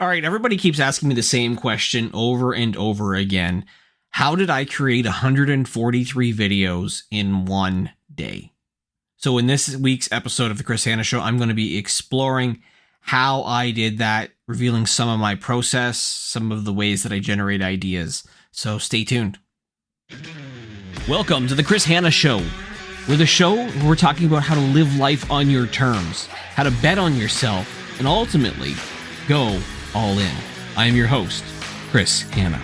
All right, everybody keeps asking me the same question over and over again. How did I create 143 videos in one day? So in this week's episode of The Chris Hanna Show, I'm going to be exploring how I did that, revealing some of my process, some of the ways that I generate ideas. So stay tuned. Welcome to The Chris Hanna Show. We're the show where we're talking about how to live life on your terms, how to bet on yourself, and ultimately go all in. I am your host, Chris Hanna.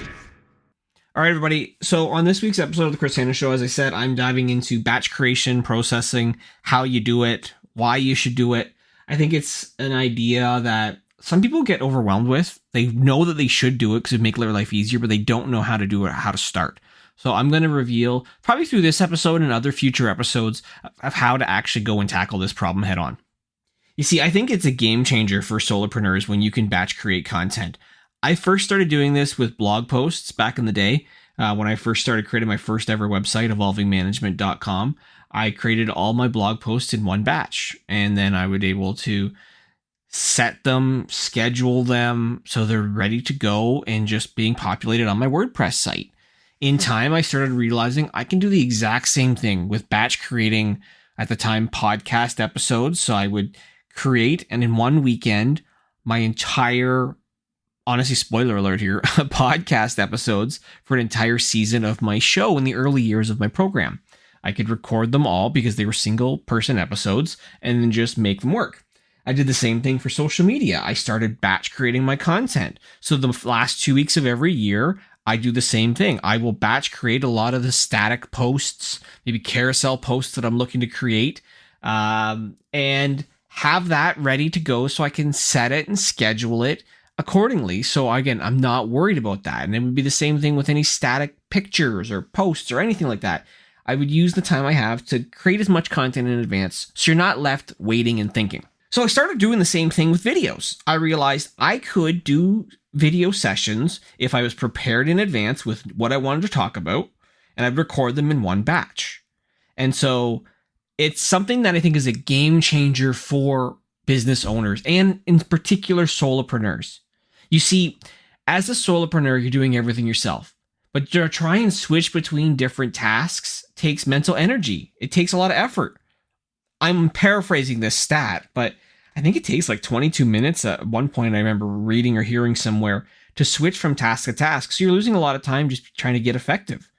All right, everybody. So on this week's episode of The Chris Hanna Show, as I said, I'm diving into batch creation, processing, how you do it, why you should do it. I think it's an idea that some people get overwhelmed with. They know that they should do it because it make their life easier, but they don't know how to do it or how to start. So I'm going to reveal, probably through this episode and other future episodes, of how to actually go and tackle this problem head on. You see, I think it's a game changer for solopreneurs when you can batch create content. I first started doing this with blog posts back in the day. When I first started creating my first ever website, evolvingmanagement.com, I created all my blog posts in one batch. And then I would able to set them, schedule them, so they're ready to go and just being populated on my WordPress site. In time, I started realizing I can do the exact same thing with batch creating, at the time, podcast episodes. So I would create, and in one weekend, my entire, honestly, spoiler alert here, podcast episodes for an entire season of my show in the early years of my program. I could record them all because they were single person episodes and then just make them work. I did the same thing for social media. I started batch creating my content. So the last 2 weeks of every year, I do the same thing. I will batch create a lot of the static posts, maybe carousel posts that I'm looking to create, and have that ready to go so I can set it and schedule it accordingly. So again, I'm not worried about that. And it would be the same thing with any static pictures or posts or anything like that. I would use the time I have to create as much content in advance so you're not left waiting and thinking. So I started doing the same thing with videos. I realized I could do video sessions if I was prepared in advance with what I wanted to talk about, and I'd record them in one batch. And so it's something that I think is a game changer for business owners and in particular solopreneurs. You see, as a solopreneur, you're doing everything yourself, but to try and switch between different tasks takes mental energy. It takes a lot of effort. I'm paraphrasing this stat, but I think it takes like 22 minutes at one point, I remember reading or hearing somewhere, to switch from task to task. So you're losing a lot of time just trying to get effective.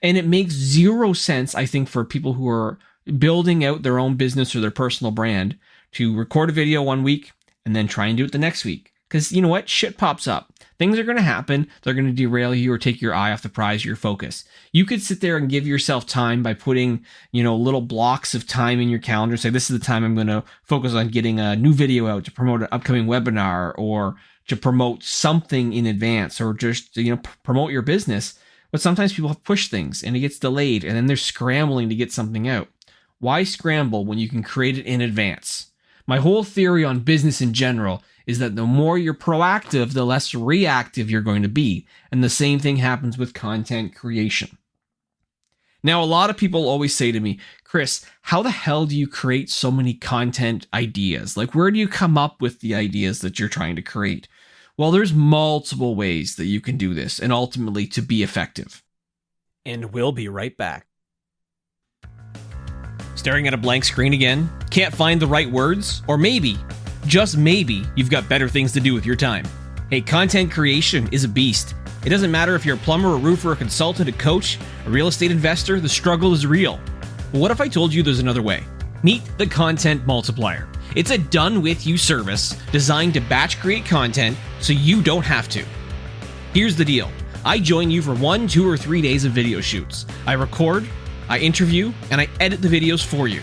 And it makes zero sense, I think, for people who are building out their own business or their personal brand to record a video one week and then try and do it the next week. Because you know what? Shit pops up. Things are going to happen. They're going to derail you or take your eye off the prize, your focus. You could sit there and give yourself time by putting, little blocks of time in your calendar. Say, this is the time I'm going to focus on getting a new video out to promote an upcoming webinar or to promote something in advance or just, promote your business. But sometimes people push things and it gets delayed and then they're scrambling to get something out. Why scramble when you can create it in advance? My whole theory on business in general is that the more you're proactive, the less reactive you're going to be. And the same thing happens with content creation. Now, a lot of people always say to me, Chris, how the hell do you create so many content ideas? Like, where do you come up with the ideas that you're trying to create? Well, there's multiple ways that you can do this and ultimately to be effective. And we'll be right back. Staring at a blank screen again? Can't find the right words? Or maybe, just maybe, you've got better things to do with your time. Hey, content creation is a beast. It doesn't matter if you're a plumber, a roofer, a consultant, a coach, a real estate investor, the struggle is real. But what if I told you there's another way? Meet the Content Multiplier. It's a done-with-you service designed to batch create content so you don't have to. Here's the deal. I join you for 1, 2, or 3 days of video shoots. I record, I interview, and I edit the videos for you.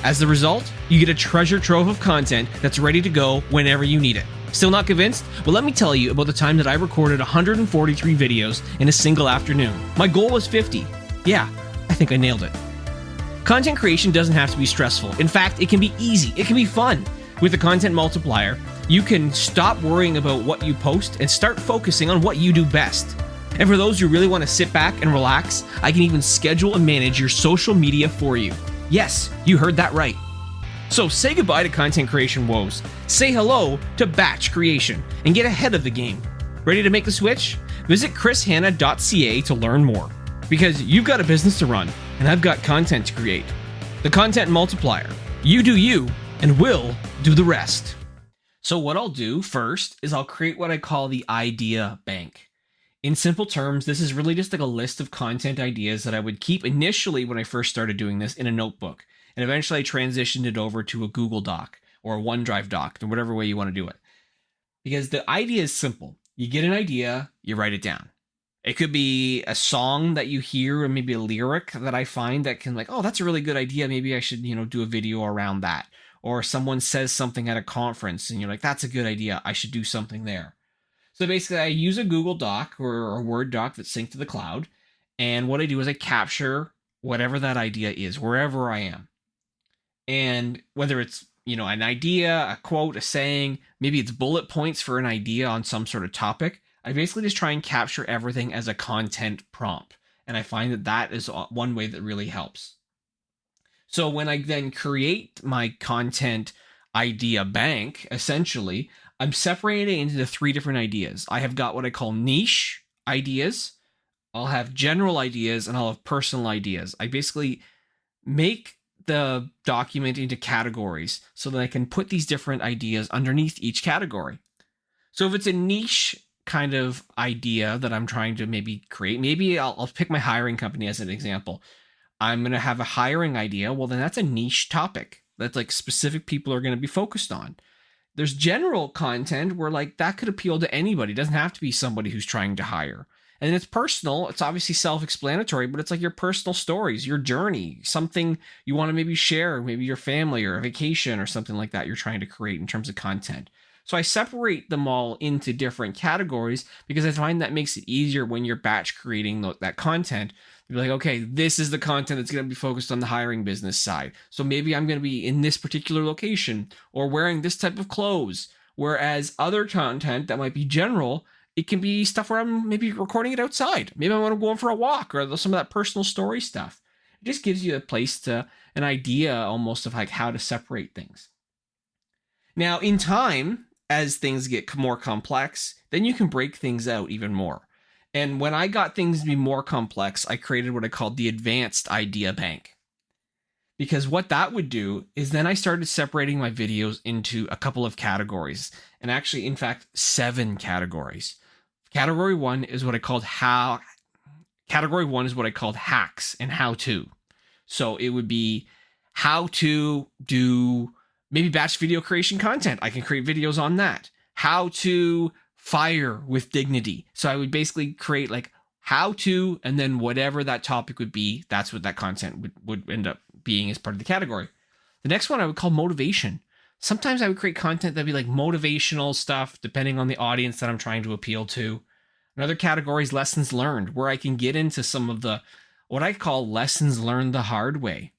As the result, you get a treasure trove of content that's ready to go whenever you need it. Still not convinced? Well, let me tell you about the time that I recorded 143 videos in a single afternoon. My goal was 50. Yeah, I think I nailed it. Content creation doesn't have to be stressful. In fact, it can be easy. It can be fun. With the Content Multiplier, you can stop worrying about what you post and start focusing on what you do best. And for those who really want to sit back and relax, I can even schedule and manage your social media for you. Yes, you heard that right. So say goodbye to content creation woes. Say hello to batch creation and get ahead of the game. Ready to make the switch? Visit chrishanna.ca to learn more. Because you've got a business to run, and I've got content to create. The Content Multiplier. You do you, and we'll do the rest. So what I'll do first is I'll create what I call the idea bank. In simple terms, this is really just like a list of content ideas that I would keep initially when I first started doing this in a notebook. And eventually I transitioned it over to a Google Doc or a OneDrive doc, or whatever way you want to do it. Because the idea is simple. You get an idea, you write it down. It could be a song that you hear, or maybe a lyric that I find that can oh, that's a really good idea. Maybe I should, do a video around that. Or someone says something at a conference and you're like, that's a good idea. I should do something there. So basically I use a Google Doc or a Word doc that's synced to the cloud. And what I do is I capture whatever that idea is, wherever I am. And whether it's, an idea, a quote, a saying, maybe it's bullet points for an idea on some sort of topic. I basically just try and capture everything as a content prompt. And I find that is one way that really helps. So when I then create my content idea bank, essentially, I'm separating it into 3 different ideas. I have got what I call niche ideas. I'll have general ideas, and I'll have personal ideas. I basically make the document into categories so that I can put these different ideas underneath each category. So if it's a niche kind of idea that I'm trying to maybe create, maybe I'll pick my hiring company as an example. I'm going to have a hiring idea. Well, then that's a niche topic. That's specific people are going to be focused on. There's general content where that could appeal to anybody. It doesn't have to be somebody who's trying to hire. And it's personal. It's obviously self-explanatory, but it's your personal stories, your journey, something you want to maybe share, maybe your family or a vacation or something like that you're trying to create in terms of content. So I separate them all into different categories because I find that makes it easier when you're batch creating that content. You're like, okay, this is the content that's going to be focused on the hiring business side. So maybe I'm going to be in this particular location or wearing this type of clothes. Whereas other content that might be general, it can be stuff where I'm maybe recording it outside. Maybe I want to go for a walk or some of that personal story stuff. It just gives you an idea almost of how to separate things. Now, in time, as things get more complex, then you can break things out even more. And when I got things to be more complex, I created what I called the advanced idea bank. Because what that would do is then I started separating my videos into a couple of categories. And actually, in fact, 7 categories. Category 1 is what I called hacks and how to. So it would be how to do maybe batch video creation content. I can create videos on that. How to fire with dignity. So I would basically create how to, and then whatever that topic would be, that's what that content would end up being as part of the category. The next one I would call motivation. Sometimes I would create content that'd be motivational stuff, depending on the audience that I'm trying to appeal to. Another category is lessons learned, where I can get into some of what I call lessons learned the hard way.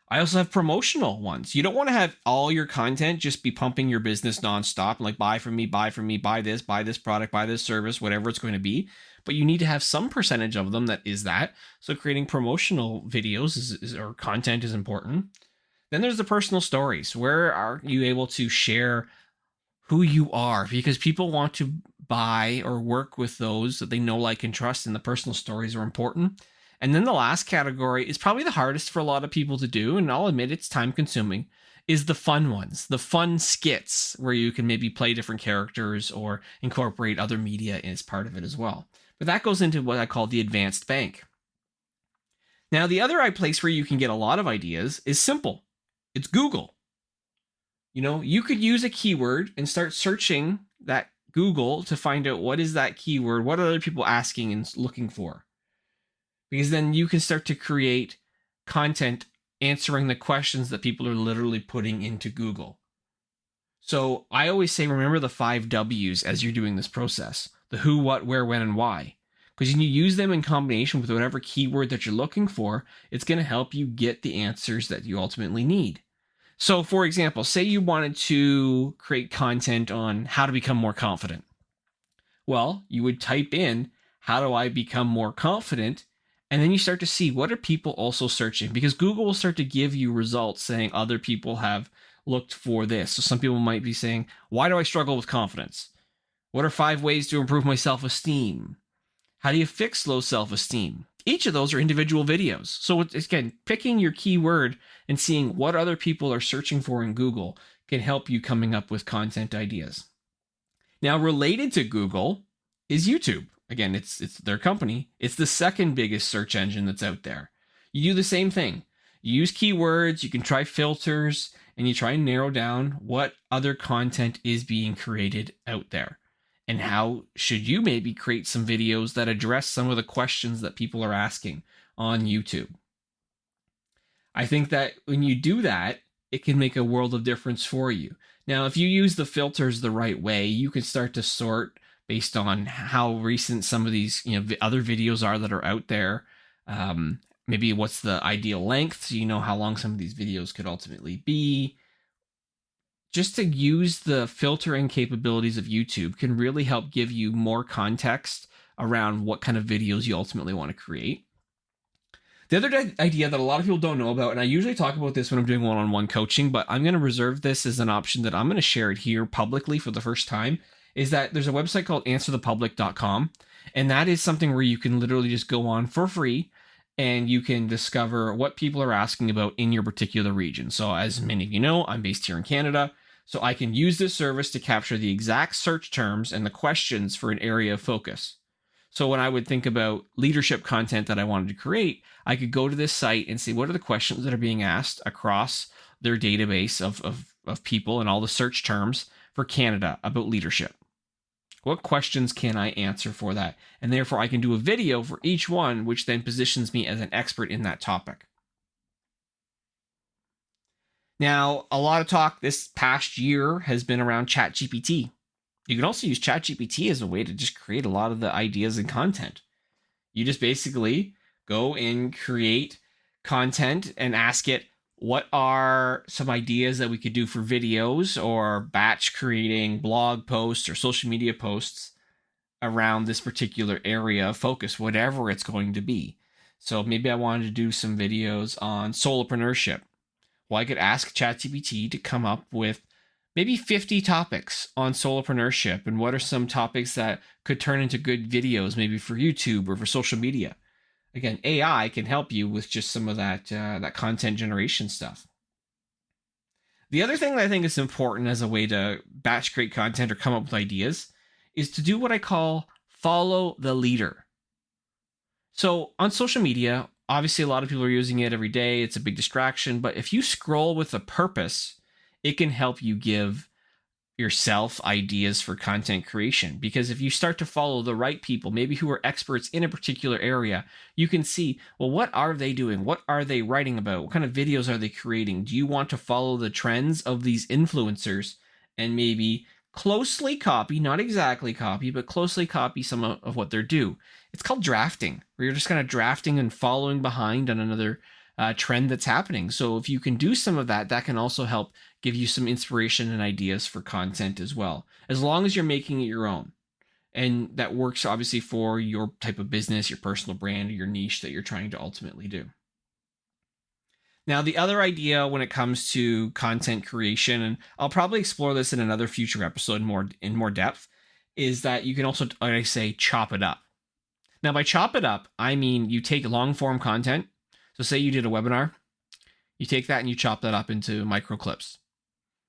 I also have promotional ones. You don't want to have all your content just be pumping your business nonstop, buy from me, buy this product, buy this service, whatever it's going to be. But you need to have some percentage of them that is that. So creating promotional videos or content is important. Then there's the personal stories. Where are you able to share who you are? Because people want to buy or work with those that they know, like, and trust, and the personal stories are important. And then the last category is probably the hardest for a lot of people to do, and I'll admit it's time consuming, is the fun ones, the fun skits where you can maybe play different characters or incorporate other media as part of it as well. But that goes into what I call the advanced bank. Now, the other place where you can get a lot of ideas is simple. It's Google. You could use a keyword and start searching that Google to find out what is that keyword, what are other people asking and looking for. Because then you can start to create content answering the questions that people are literally putting into Google. So I always say, remember the 5 W's as you're doing this process. The who, what, where, when, and why. Because when you use them in combination with whatever keyword that you're looking for, it's going to help you get the answers that you ultimately need. So for example, say you wanted to create content on how to become more confident. Well, you would type in, how do I become more confident? And then you start to see what are people also searching, because Google will start to give you results saying other people have looked for this. So some people might be saying, why do I struggle with confidence? What are 5 ways to improve my self-esteem? How do you fix low self-esteem? Each of those are individual videos. So it's, again, picking your keyword and seeing what other people are searching for in Google can help you coming up with content ideas. Now, related to Google is YouTube. Again, it's their company. It's the second biggest search engine that's out there. You do the same thing. You use keywords, you can try filters, and you try and narrow down what other content is being created out there. And how should you maybe create some videos that address some of the questions that people are asking on YouTube? I think that when you do that, it can make a world of difference for you. Now, if you use the filters the right way, you can start to sort based on how recent some of these other videos are that are out there. Maybe what's the ideal length, so you know how long some of these videos could ultimately be. Just to use the filtering capabilities of YouTube can really help give you more context around what kind of videos you ultimately want to create. The other idea that a lot of people don't know about, and I usually talk about this when I'm doing one-on-one coaching, but I'm going to reserve this as an option that I'm going to share it here publicly for the first time, is that there's a website called answerthepublic.com, and that is something where you can literally just go on for free and you can discover what people are asking about in your particular region. So as many of you know, I'm based here in Canada, so I can use this service to capture the exact search terms and the questions for an area of focus. So when I would think about leadership content that I wanted to create, I could go to this site and see what are the questions that are being asked across their database of people and all the search terms for Canada about leadership. What questions can I answer for that? And therefore I can do a video for each one, which then positions me as an expert in that topic. Now, a lot of talk this past year has been around ChatGPT. You can also use ChatGPT as a way to just create a lot of the ideas and content. You just basically go and create content and ask it, what are some ideas that we could do for videos or batch creating blog posts or social media posts around this particular area of focus, whatever it's going to be. So maybe I wanted to do some videos on solopreneurship. Well, I could ask ChatGPT to come up with maybe 50 topics on solopreneurship and what are some topics that could turn into good videos, maybe for YouTube or for social media. Again, AI can help you with just some of that content generation stuff. The other thing that I think is important as a way to batch create content or come up with ideas is to do what I call follow the leader. So on social media, obviously a lot of people are using it every day. It's a big distraction, but if you scroll with a purpose, it can help you give yourself ideas for content creation. Because if you start to follow the right people, maybe who are experts in a particular area, you can see, well, what are they doing? What are they writing about? What kind of videos are they creating? Do you want to follow the trends of these influencers and maybe closely copy, not exactly copy, but closely copy some of what they're doing? It's called drafting, where you're just kind of drafting and following behind on another trend that's happening. So if you can do some of that, that can also help give you some inspiration and ideas for content as well, as long as you're making it your own. And that works obviously for your type of business, your personal brand, or your niche that you're trying to ultimately do. Now, the other idea when it comes to content creation, and I'll probably explore this in another future episode in more depth, is that you can also, like I say, chop it up. Now, by chop it up, I mean you take long form content. So say you did a webinar, you take that and you chop that up into micro clips.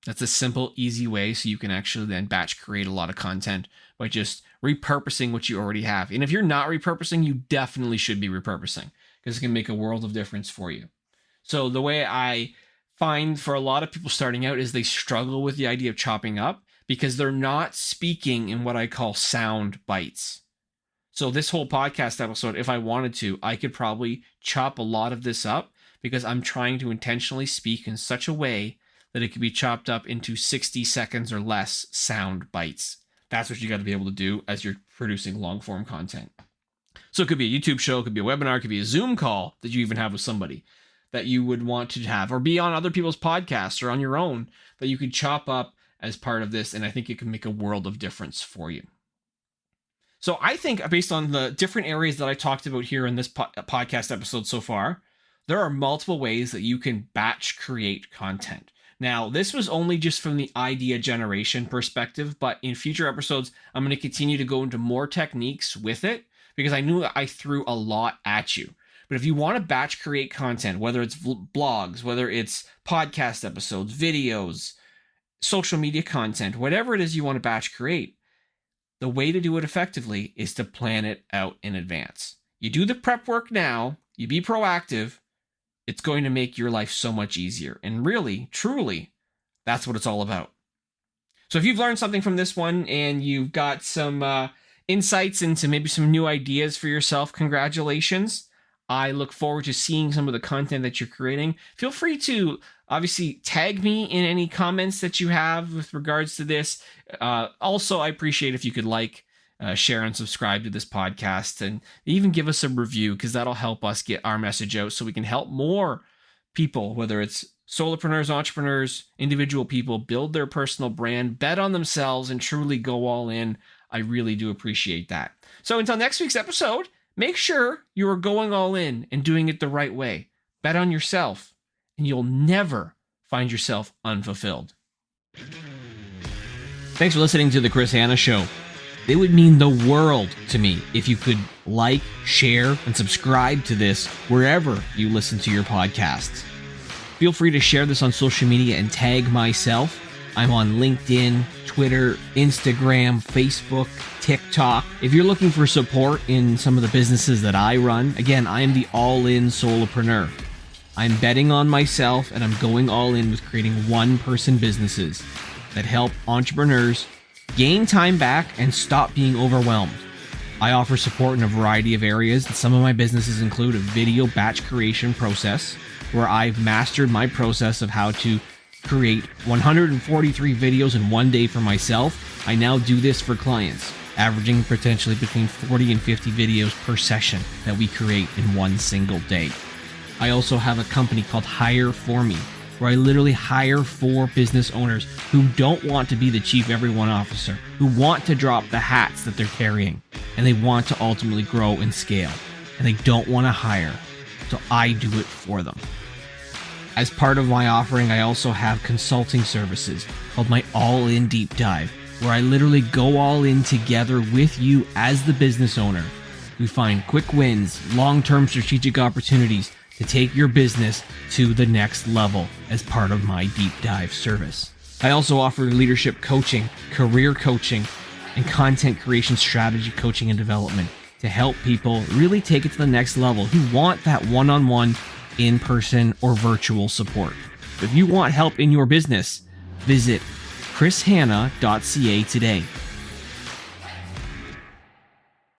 That's a simple, easy way so you can actually then batch create a lot of content by just repurposing what you already have. And if you're not repurposing, you definitely should be repurposing, because it can make a world of difference for you. So the way I find for a lot of people starting out is they struggle with the idea of chopping up because they're not speaking in what I call sound bites. So this whole podcast episode, if I wanted to, I could probably chop a lot of this up because I'm trying to intentionally speak in such a way that it could be chopped up into 60 seconds or less sound bites. That's what you got to be able to do as you're producing long form content. So it could be a YouTube show, it could be a webinar, it could be a Zoom call that you even have with somebody that you would want to have, or be on other people's podcasts or on your own that you could chop up as part of this. And I think it can make a world of difference for you. So I think based on the different areas that I talked about here in this podcast episode so far, there are multiple ways that you can batch create content. Now, this was only just from the idea generation perspective, but in future episodes, I'm going to continue to go into more techniques with it because I knew I threw a lot at you. But if you want to batch create content, whether it's blogs, whether it's podcast episodes, videos, social media content, whatever it is you want to batch create, the way to do it effectively is to plan it out in advance. You do the prep work now, you be proactive, it's going to make your life so much easier. And really, truly, that's what it's all about. So if you've learned something from this one and you've got some insights into maybe some new ideas for yourself, congratulations. I look forward to seeing some of the content that you're creating. Feel free to obviously tag me in any comments that you have with regards to this. Also, I appreciate if you could share and subscribe to this podcast and even give us a review because that'll help us get our message out so we can help more people, whether it's solopreneurs, entrepreneurs, individual people, build their personal brand, bet on themselves, and truly go all in. I really do appreciate that. So until next week's episode, make sure you are going all in and doing it the right way. Bet on yourself, and you'll never find yourself unfulfilled. Thanks for listening to The Chris Hanna Show. It would mean the world to me if you could like, share, and subscribe to this wherever you listen to your podcasts. Feel free to share this on social media and tag myself. I'm on LinkedIn, Twitter, Instagram, Facebook, TikTok. If you're looking for support in some of the businesses that I run, again, I am the all-in solopreneur. I'm betting on myself and I'm going all in with creating one-person businesses that help entrepreneurs gain time back and stop being overwhelmed. I offer support in a variety of areas, and some of my businesses include a video batch creation process, where I've mastered my process of how to create 143 videos in one day for myself. I now do this for clients, averaging potentially between 40 and 50 videos per session that we create in one single day. I also have a company called Hire For Me, where I literally hire for business owners who don't want to be the chief everyone officer, who want to drop the hats that they're carrying, and they want to ultimately grow and scale, and they don't want to hire, so I do it for them. As part of my offering, I also have consulting services called my All-In Deep Dive, where I literally go all in together with you as the business owner. We find quick wins, long-term strategic opportunities to take your business to the next level as part of my deep dive service. I also offer leadership coaching, career coaching, and content creation strategy coaching and development to help people really take it to the next level who want that one-on-one, in-person, or virtual support. If you want help in your business, visit chrishanna.ca today.